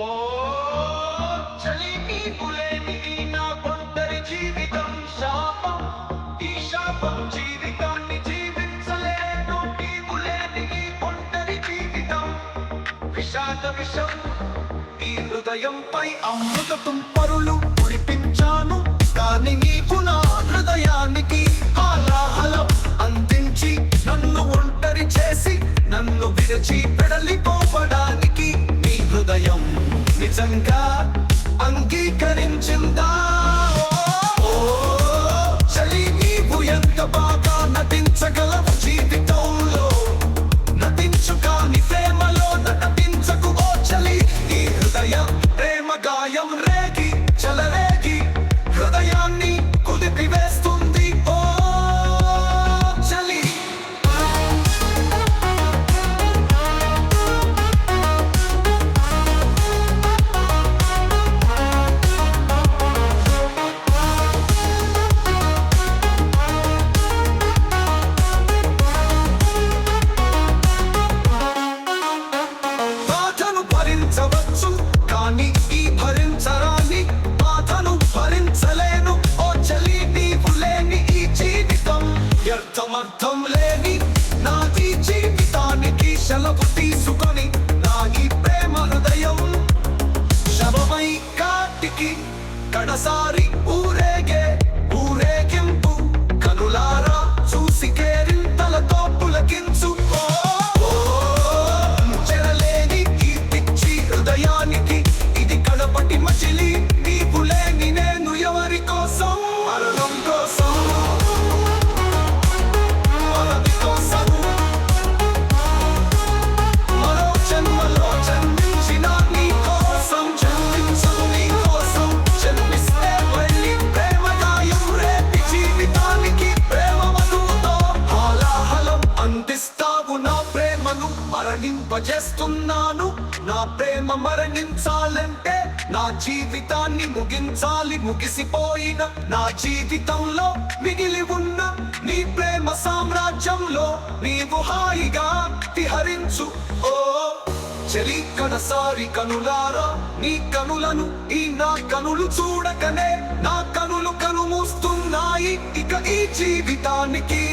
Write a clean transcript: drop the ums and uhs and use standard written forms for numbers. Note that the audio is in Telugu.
ఓ చలి నీవులేనిది నా ఒంటరి జీవితం శాపం. ఈ శాపం జీవితాన్ని జీవించలేను. నీవులేని ఈ ఒంటరి జీవితం విషాద విషం. ఈ హృదయంపై అమృతపు పరులు కురిపించాను, కానీ నీవు నా హృదయానికి హాలాహలం అందించి నన్ను ఒంటరి చేసి నన్ను విరచి పెడలిపోవడానికి నీ హృదయం నిజంగా అంగీకరించిందా? ఓ చలి నీవు ఎంత బాగా నటించగలవు జీవితంలో. నటించు కానీ ప్రేమలో నటించకు ఓ చలి. నీ హృదయం ప్రేమ గాయం రేగి చలరేగి హృదయాన్ని కుదిపివేస్తుంది ఓ చలి. బాధను భరించవచ్చు కానీ ఈ భరించరాని బాధను భరించలేను ఓ చలి. నీవు లేని ఈ జీవితం వ్యర్థమర్థం లేని నాది జీవితానికి సెలవు తీసుకొని నా ఈ ప్రేమ హృదయం శవమై కాటికి కడసారి ఊరేగే ఊరేగింపు కనులారా చూసి కేరింతలతో పులకించు ఓ చెరలేని ఈ పిచ్చి హృదయానికి ఇది కడపటి మచిలి. నీవు లేని నేను ఎవరి కోసం? మరణం కోసం, మనది కోసం. మరో జన్మలో జన్మించిన నీ కోసం జన్మించను నీ కోసం. జన్మిస్తే వెళ్ళి ప్రేమ గాయం రేపి జీవితానికి ప్రేమ వధువుతో హాలాహలం అందిస్తావు నా ప్రేమను మరణింపజేస్తున్నాను. నా ప్రేమ మరణించాలంటే నా జీవితాన్ని ముగించాలి. ముగిసిపోయిన నా జీవితంలో మిగిలి ఉన్న నీ ప్రేమ సామ్రాజ్యంలో నీవు హాయిగా విహరించు ఓ చలి. కడసారి కనులారా నీ కనులను ఈ నా కనులు చూడకనే నా కనులు కనుమూస్తున్నాయి ఇక ఈ జీవితానికి.